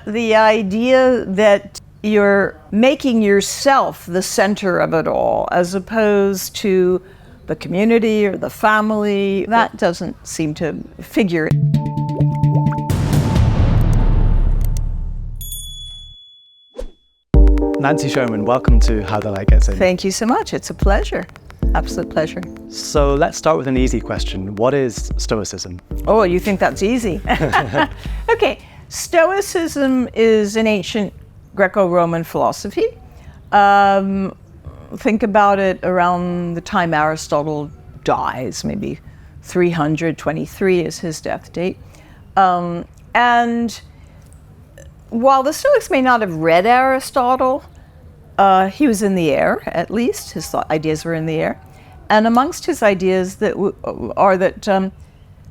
the idea that you're making yourself the center of it all, as opposed to the community or the family, that doesn't seem to figure. Nancy Sherman, welcome to How the Light Gets In. Thank you so much. It's a pleasure. Absolute pleasure. So let's start with an easy question. What is Stoicism? Oh, you think that's easy? Okay, Stoicism is an ancient Greco-Roman philosophy. Think about it around the time Aristotle dies, maybe 323 is his death date. And while the Stoics may not have read Aristotle, he was in the air, at least. His ideas were in the air. And amongst his ideas are that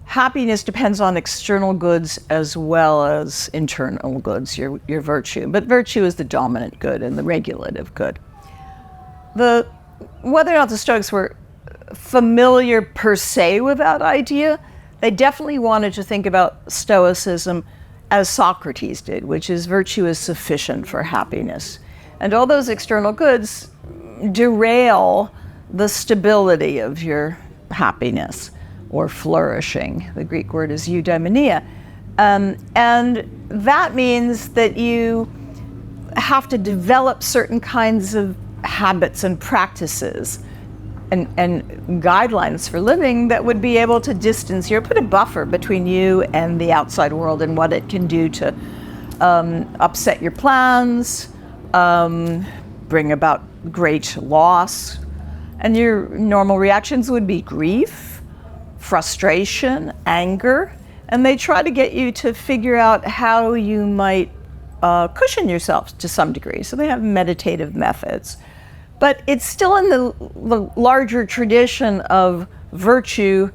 happiness depends on external goods as well as internal goods, your virtue. But virtue is the dominant good and the regulative good. Whether or not the Stoics were familiar per se with that idea, they definitely wanted to think about Stoicism as Socrates did, which is virtue is sufficient for happiness. And all those external goods derail the stability of your happiness or flourishing. The Greek word is eudaimonia. And that means that you have to develop certain kinds of habits and practices and guidelines for living that would be able to distance you or put a buffer between you and the outside world and what it can do to upset your plans, bring about great loss. And your normal reactions would be grief, frustration, anger, and they try to get you to figure out how you might cushion yourself to some degree. So they have meditative methods. But it's still in the larger tradition of virtue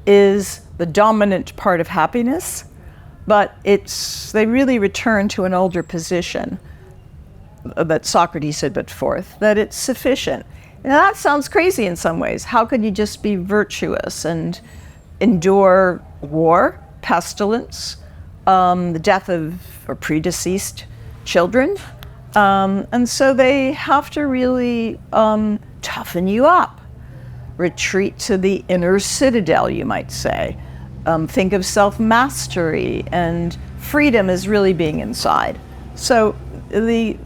is the dominant part of happiness, but they really return to an older position that Socrates had put forth, that it's sufficient. Now that sounds crazy in some ways. How could you just be virtuous and endure war, pestilence, the death of or predeceased children? And so they have to really toughen you up, retreat to the inner citadel, you might say. Think of self-mastery, and freedom is really being inside. So the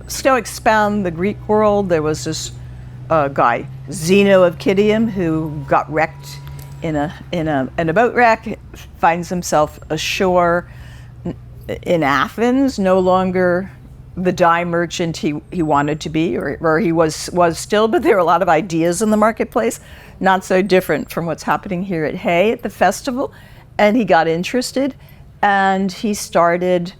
Stoics spanned the Greek world. There was this guy, Zeno of Citium, who got wrecked in a boat wreck, finds himself ashore in Athens, no longer the dye merchant he wanted to be, or he was still, but there were a lot of ideas in the marketplace, not so different from what's happening here at Hay at the festival. And he got interested, and he started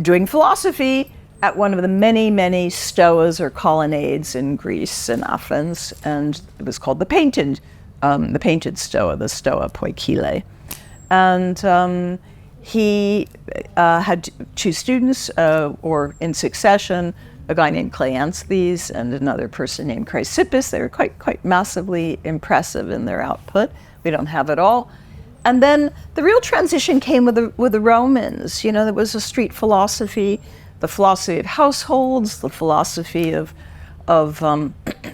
doing philosophy at one of the many, many stoas or colonnades in Greece and Athens, and it was called the painted stoa, the stoa poikile. And he had two students, or in succession, a guy named Cleanthes and another person named Chrysippus. They were quite massively impressive in their output. We don't have it all. And then the real transition came with the Romans. You know, there was a street philosophy, the philosophy of households, the philosophy of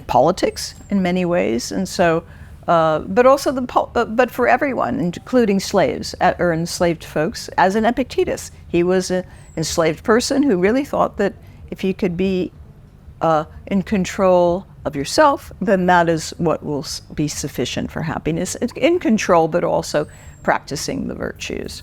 politics in many ways, and so, but also but for everyone, including slaves or enslaved folks. As an Epictetus, he was an enslaved person who really thought that if you could be in control of yourself, then that is what will be sufficient for happiness. In control, but also practicing the virtues.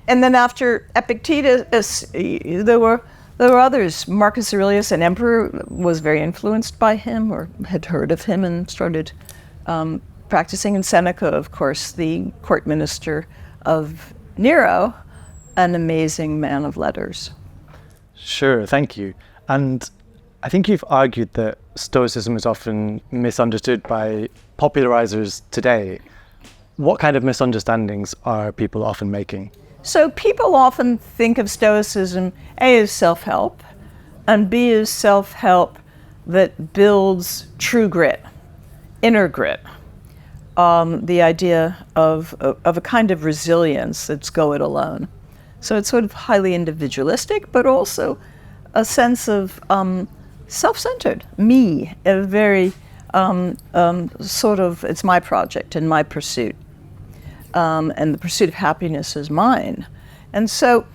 And then after Epictetus, there were others. Marcus Aurelius, an emperor, was very influenced by him or had heard of him and started practicing. And Seneca, of course, the court minister of Nero, an amazing man of letters. Sure, thank you. And I think you've argued that Stoicism is often misunderstood by popularizers today. What kind of misunderstandings are people often making? So people often think of Stoicism, A, as self-help, and B, as self-help that builds true grit, inner grit. The idea of a kind of resilience that's go it alone. So it's sort of highly individualistic, but also a sense of self-centered, me, a very sort of, it's my project and my pursuit. And the pursuit of happiness is mine. And so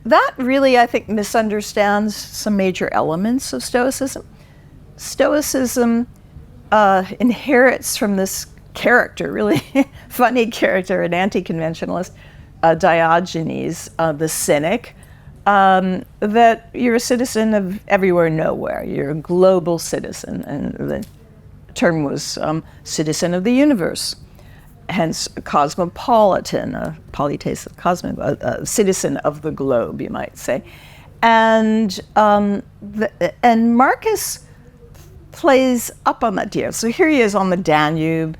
that really, I think, misunderstands some major elements of Stoicism. Stoicism inherits from this character, really funny character, an anti-conventionalist, Diogenes, the cynic, that you're a citizen of everywhere, nowhere. You're a global citizen, and the term was citizen of the universe, hence cosmopolitan, polites of cosmo, a citizen of the globe, you might say. And Marcus plays up on that deal. So here he is on the Danube.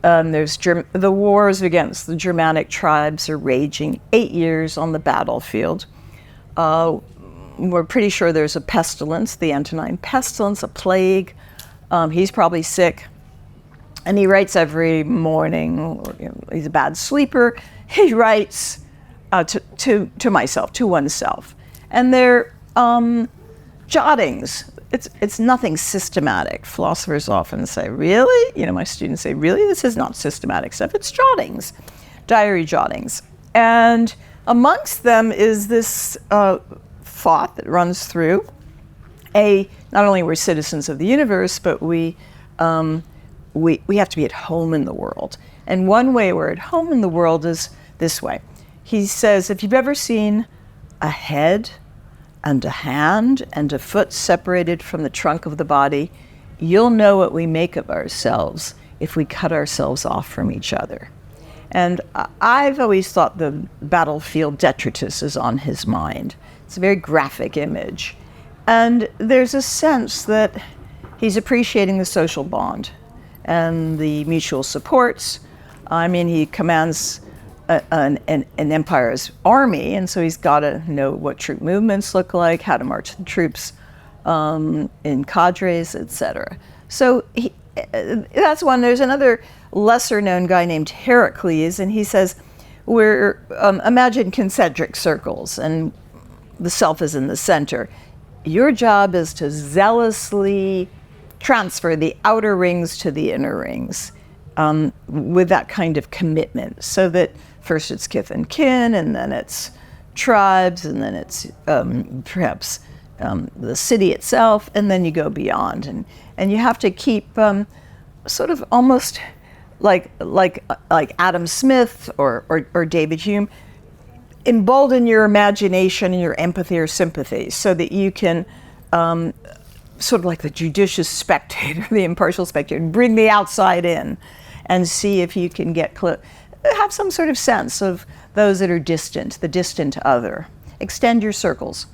There's the wars against the Germanic tribes are raging, 8 years on the battlefield. We're pretty sure there's a pestilence, the Antonine pestilence, a plague. He's probably sick. And he writes every morning. He's a bad sleeper. He writes to myself, to oneself. And they're jottings. It's nothing systematic. Philosophers often say, really? My students say, really? This is not systematic stuff. It's jottings, diary jottings. And amongst them is this thought that runs through not only we're citizens of the universe, but we have to be at home in the world. And one way we're at home in the world is this way. He says, if you've ever seen a head and a hand and a foot separated from the trunk of the body, you'll know what we make of ourselves if we cut ourselves off from each other. And I've always thought the battlefield detritus is on his mind. It's a very graphic image. And there's a sense that he's appreciating the social bond and the mutual supports. I mean, he commands an empire's army, and so he's got to know what troop movements look like, how to march the troops in cadres, etc. So that's one. There's another lesser-known guy named Heracles, and he says, imagine concentric circles, and the self is in the center. Your job is to zealously transfer the outer rings to the inner rings with that kind of commitment, so that first it's kith and kin, and then it's tribes, and then it's perhaps the city itself, and then you go beyond. And you have to keep sort of almost like Adam Smith or David Hume, embolden your imagination and your empathy or sympathy so that you can sort of like the judicious spectator, the impartial spectator, bring the outside in and see if you can get have some sort of sense of those that are distant, the distant other. Extend your circles.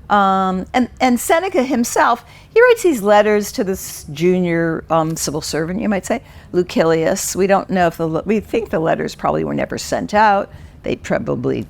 And Seneca himself, he writes these letters to this junior civil servant, you might say, Lucilius. We don't know if we think the letters probably were never sent out. They probably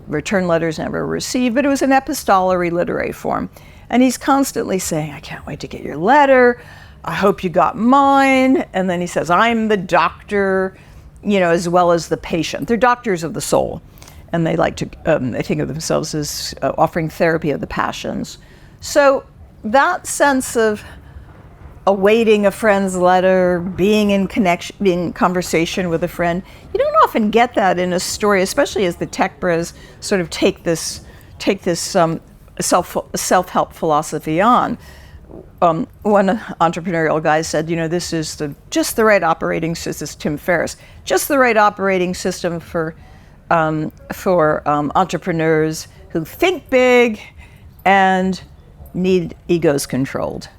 return letters never received, but it was an epistolary literary form. And he's constantly saying, I can't wait to get your letter. I hope you got mine. And then he says, I'm the doctor, as well as the patient. They're doctors of the soul. And they like to, they think of themselves as offering therapy of the passions. So that sense of awaiting a friend's letter, being in connection, being in conversation with a friend, you don't often get that in a story, especially as the techbros sort of take this self-help philosophy on. One entrepreneurial guy said, this is just the right operating system. This is Tim Ferriss, just the right operating system for entrepreneurs who think big and need egos controlled.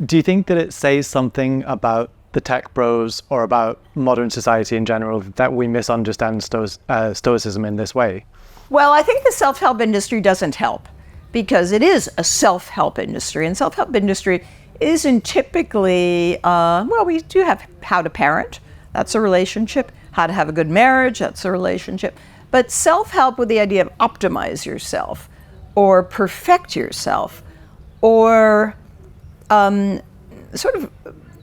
Do you think that it says something about the tech bros or about modern society in general that we misunderstand Stoicism in this way? Well, I think the self-help industry doesn't help because it is a self-help industry, and self-help industry isn't typically, we do have how to parent, that's a relationship, how to have a good marriage, that's a relationship, but self-help with the idea of optimize yourself or perfect yourself or sort of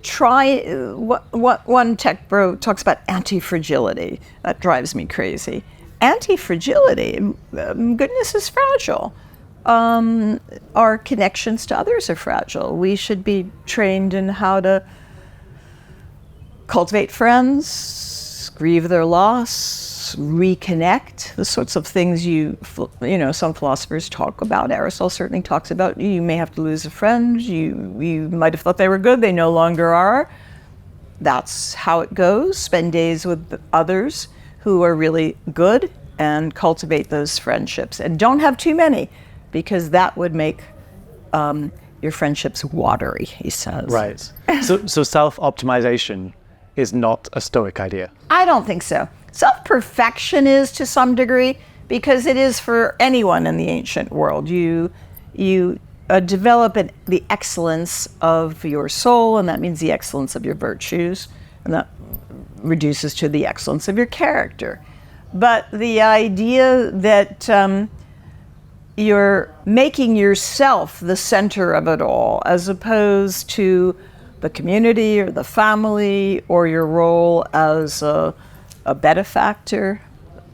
try, what one tech bro talks about anti-fragility. That drives me crazy. anti-fragility. Goodness is fragile. Our connections to others are fragile. We should be trained in how to cultivate friends, grieve their loss, reconnect, the sorts of things some philosophers talk about. Aristotle certainly talks about. You may have to lose a friend. You might have thought they were good. They no longer are. That's how it goes. Spend days with others who are really good and cultivate those friendships. And don't have too many, because that would make your friendships watery, he says. Right. So self-optimization is not a Stoic idea? I don't think so. Self-perfection is to some degree, because it is for anyone in the ancient world. You develop the excellence of your soul, and that means the excellence of your virtues, and that reduces to the excellence of your character. But the idea that you're making yourself the center of it all, as opposed to the community or the family or your role as a benefactor,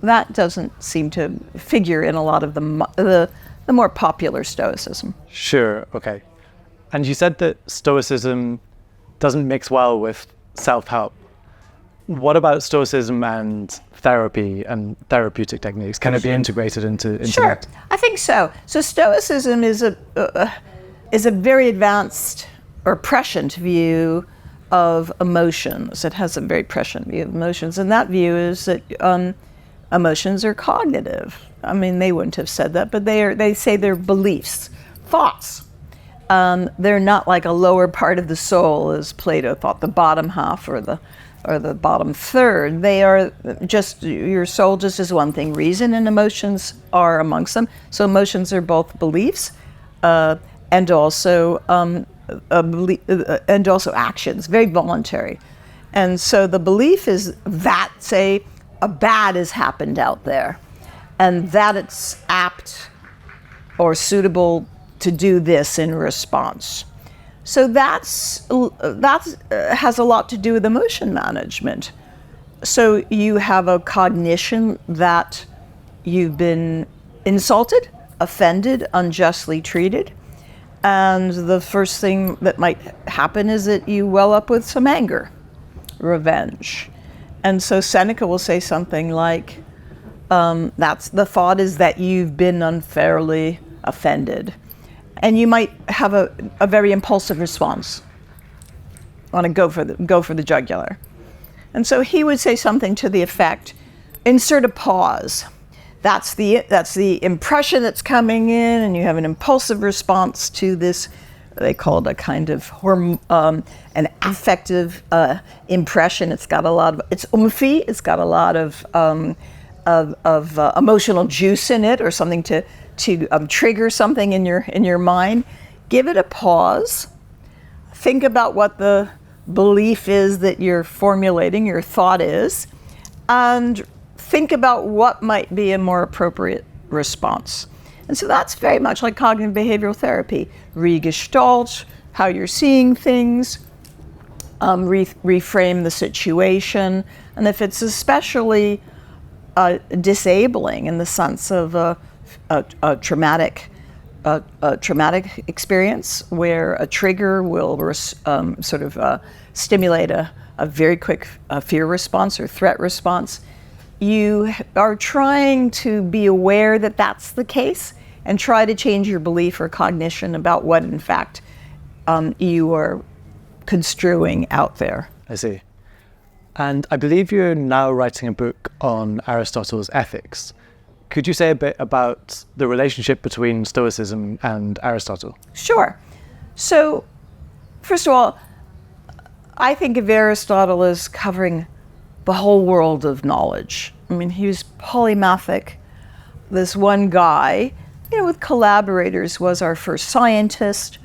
that doesn't seem to figure in a lot of the more popular Stoicism. Sure, okay. And you said that Stoicism doesn't mix well with self-help. What about Stoicism and therapy and therapeutic techniques? Can it be integrated into Sure, that? I think so. So Stoicism is a very advanced or prescient view of emotions. It has a very prescient view of emotions, and that view is that emotions are cognitive. I mean, they wouldn't have said that, but they say they're beliefs, thoughts. They're not like a lower part of the soul, as Plato thought, the bottom half or the bottom third. They are just, your soul just is one thing. Reason and emotions are amongst them. So emotions are both beliefs and also actions, very voluntary. And so the belief is that, say, a bad has happened out there, and that it's apt or suitable to do this in response. So that has a lot to do with emotion management. So you have a cognition that you've been insulted, offended, unjustly treated, and the first thing that might happen is that you well up with some anger, revenge. And so Seneca will say something like, that's the thought is that you've been unfairly offended. And you might have a very impulsive response. Want to go for the jugular. And so he would say something to the effect, insert a pause. That's the impression that's coming in, and you have an impulsive response to this. They call it a kind of an affective impression. It's got a lot of, it's umphy. It's got a lot of emotional juice in it, or something to trigger something in your mind. Give it a pause. Think about what the belief is that you're formulating, your thought is, and think about what might be a more appropriate response. And so that's very much like cognitive behavioral therapy. Regestalt, how you're seeing things, reframe the situation, and if it's especially disabling in the sense of a traumatic experience where a trigger will stimulate a very quick fear response or threat response, you are trying to be aware that that's the case and try to change your belief or cognition about what in fact you are construing out there. I see. And I believe you're now writing a book on Aristotle's ethics. Could you say a bit about the relationship between Stoicism and Aristotle? Sure. So, first of all, I think of Aristotle as covering the whole world of knowledge. I mean, he was polymathic. This one guy, with collaborators, was our first scientist,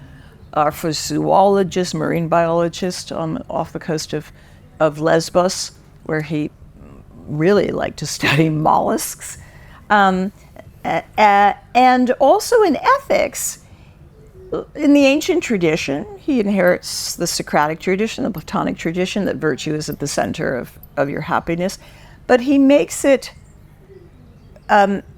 our first zoologist, marine biologist off the coast of Lesbos, where he really liked to study mollusks. And also in ethics, in the ancient tradition, he inherits the Socratic tradition, the Platonic tradition, that virtue is at the center of your happiness. But he makes it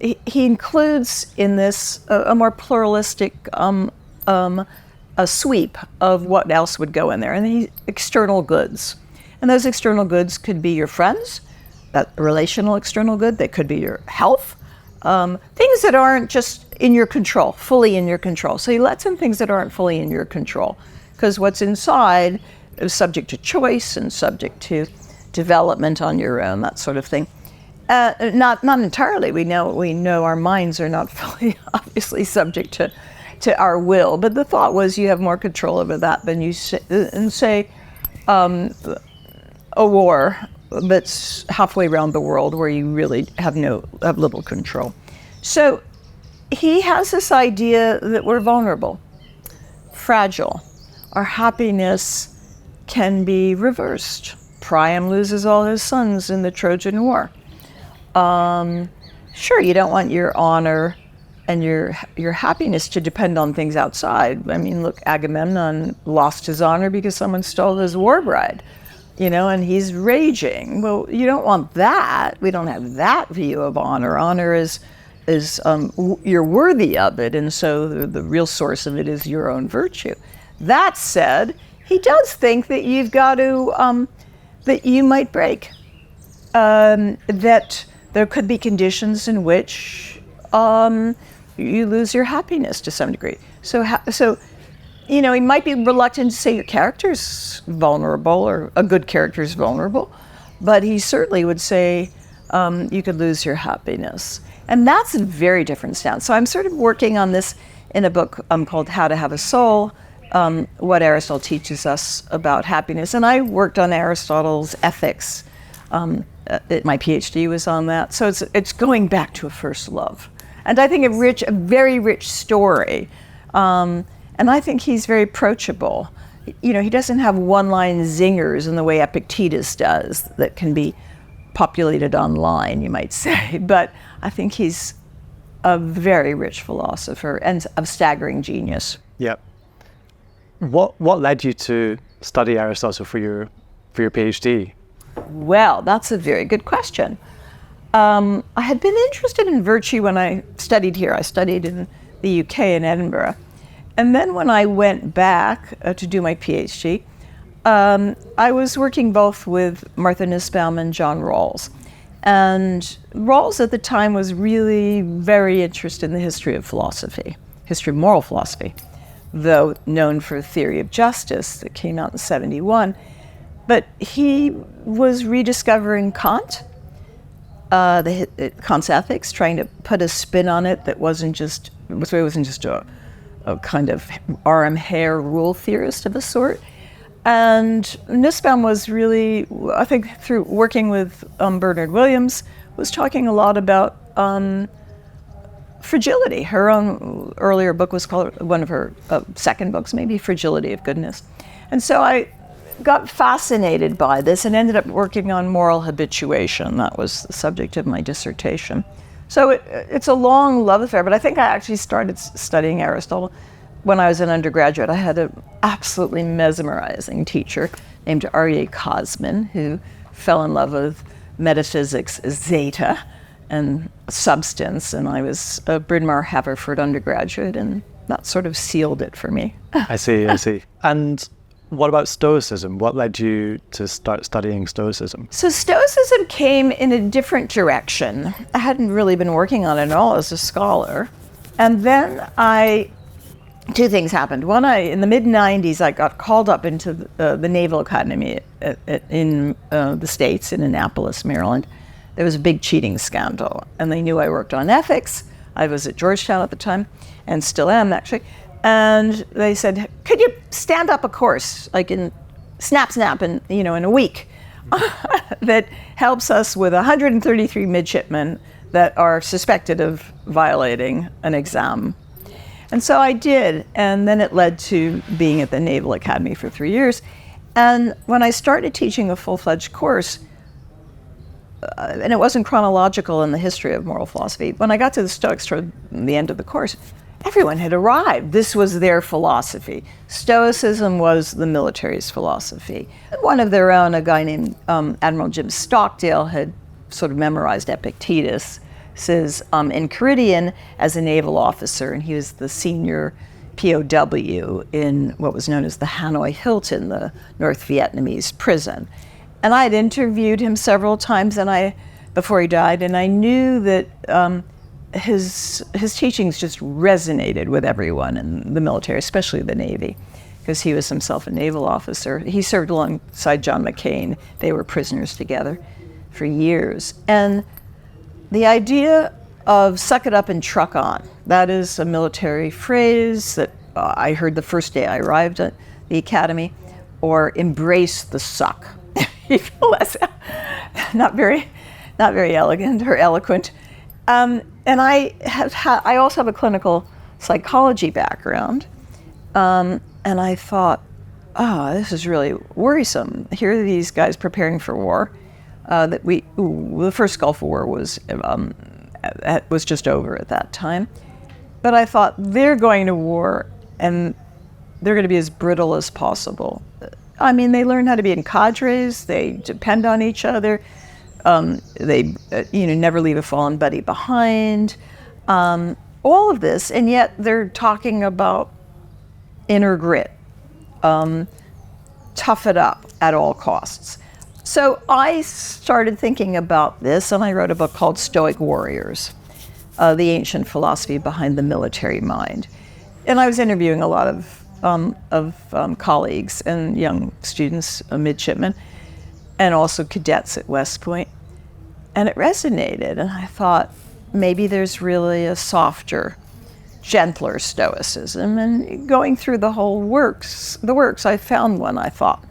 he includes in this a more pluralistic a sweep of what else would go in there, and external goods. And those external goods could be your friends, that relational external good. They could be your health, things that aren't just in your control, fully in your control. So he lets in things that aren't fully in your control, because what's inside is subject to choice and subject to development on your own, that sort of thing. Not entirely. We know our minds are not fully, obviously, subject to our will. But the thought was you have more control over that than you say a war that's halfway around the world where you really have little control. So he has this idea that we're vulnerable, fragile. Our happiness can be reversed. Priam loses all his sons in the Trojan War. Sure, you don't want your honor and your happiness to depend on things outside. I mean, look, Agamemnon lost his honor because someone stole his war bride, and he's raging. Well, you don't want that. We don't have that view of honor. Honor is you're worthy of it, and so the real source of it is your own virtue. That said, he does think that you've got to, that you might break, that there could be conditions in which you lose your happiness to some degree. So he might be reluctant to say your character's vulnerable, or a good character's vulnerable, but he certainly would say you could lose your happiness. And that's a very different stance. So I'm sort of working on this in a book called How to Have a Soul, what Aristotle teaches us about happiness. And I worked on Aristotle's ethics. My PhD was on that. So it's going back to a first love. And I think a very rich story. And I think he's very approachable. He doesn't have one-line zingers in the way Epictetus does that can be populated online, you might say. But I think he's a very rich philosopher and of staggering genius. Yep. What led you to study Aristotle for your PhD? Well, that's a very good question. I had been interested in virtue when I studied here. I studied in the UK in Edinburgh. And then when I went back to do my PhD, I was working both with Martha Nussbaum and John Rawls. And Rawls at the time was really very interested in the history of philosophy, history of moral philosophy, though known for a theory of justice that came out in 1971. But he was rediscovering Kant, Kant's ethics, trying to put a spin on it that wasn't just a kind of R.M. Hare rule theorist of a sort. And Nussbaum was really, I think, through working with Bernard Williams, was talking a lot about fragility. Her own earlier book was called, one of her second books maybe, Fragility of Goodness. And so I got fascinated by this and ended up working on moral habituation. That was the subject of my dissertation. So it's a long love affair, but I think I actually started studying Aristotle when I was an undergraduate. I had an absolutely mesmerizing teacher named Aryeh Kosmin, who fell in love with metaphysics, zeta, and substance, and I was a Bryn Mawr Haverford undergraduate, and that sort of sealed it for me. I see. And what about Stoicism? What led you to start studying Stoicism? So Stoicism came in a different direction. I hadn't really been working on it at all as a scholar. And then two things happened. One, in the mid-90s, I got called up into the Naval Academy in the States, in Annapolis, Maryland. There was a big cheating scandal, and they knew I worked on ethics. I was at Georgetown at the time, and still am, actually. And they said, could you stand up a course, like in snap, in a week, that helps us with 133 midshipmen that are suspected of violating an exam? And so I did, and then it led to being at the Naval Academy for 3 years. And when I started teaching a full-fledged course, and it wasn't chronological in the history of moral philosophy, when I got to the Stoics toward the end of the course, everyone had arrived. This was their philosophy. Stoicism was the military's philosophy. One of their own, a guy named Admiral Jim Stockdale, had sort of memorized Epictetus, in Caribbean as a naval officer, and he was the senior POW in what was known as the Hanoi Hilton, the North Vietnamese prison. And I had interviewed him several times before he died, and I knew that his teachings just resonated with everyone in the military, especially the Navy, because he was himself a naval officer. He served alongside John McCain. They were prisoners together for years. And the idea of suck it up and truck on, that is a military phrase that I heard the first day I arrived at the academy, or embrace the suck. Not very elegant or eloquent. And I also have a clinical psychology background. And I thought, this is really worrisome. Here are these guys preparing for war. The first Gulf War was just over at that time. But I thought, they're going to war and they're going to be as brittle as possible. I mean, they learn how to be in cadres. They depend on each other. They never leave a fallen buddy behind. All of this, and yet they're talking about inner grit, tough it up at all costs. So I started thinking about this, and I wrote a book called Stoic Warriors, the ancient philosophy behind the military mind. And I was interviewing a lot of colleagues and young students, midshipmen, and also cadets at West Point. And it resonated, and I thought, maybe there's really a softer, gentler Stoicism. And going through the works, I found one, I thought.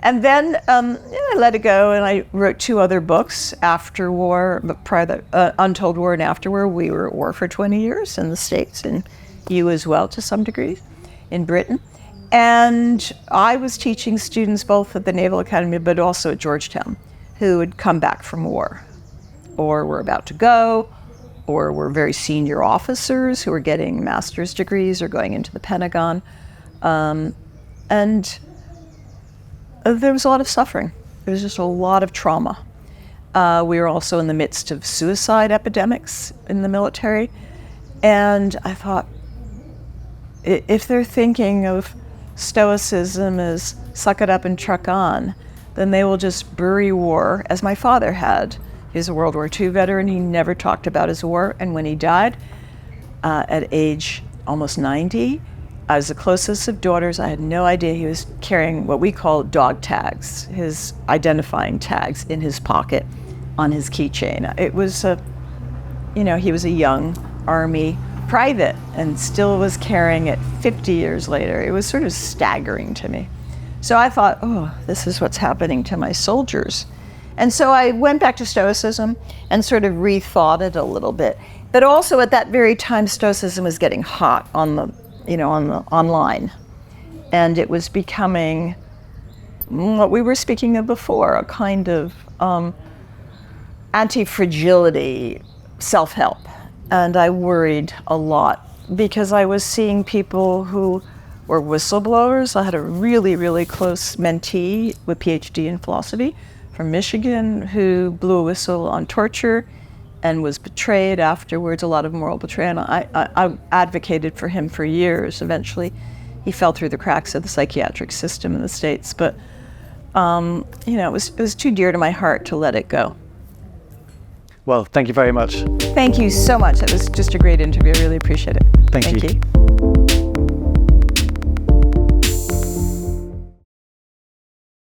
And then I let it go, and I wrote 2 other books after war, but prior to Untold War and After War. We were at war for 20 years in the States, and you as well to some degree, in Britain. And I was teaching students both at the Naval Academy but also at Georgetown who had come back from war, or were about to go, or were very senior officers who were getting master's degrees or going into the Pentagon. And there was a lot of suffering. There was just a lot of trauma. We were also in the midst of suicide epidemics in the military. And I thought, if they're thinking of Stoicism as suck it up and truck on, then they will just bury war, as my father had. He was a World War II veteran. He never talked about his war. And when he died, at age almost 90, I was the closest of daughters. I had no idea he was carrying what we call dog tags, his identifying tags, in his pocket on his keychain. It was he was a young Army private and still was carrying it 50 years later. It was sort of staggering to me. So I thought, this is what's happening to my soldiers. And so I went back to Stoicism and sort of rethought it a little bit. But also at that very time, Stoicism was getting hot on the online. And it was becoming what we were speaking of before, a kind of anti-fragility self-help. And I worried a lot because I was seeing people who were whistleblowers. I had a really, really close mentee with PhD in philosophy from Michigan who blew a whistle on torture and was betrayed afterwards, a lot of moral betrayal. And I advocated for him for years. Eventually, he fell through the cracks of the psychiatric system in the States. But, it was too dear to my heart to let it go. Well, thank you very much. Thank you so much. That was just a great interview. I really appreciate it. Thank you. You.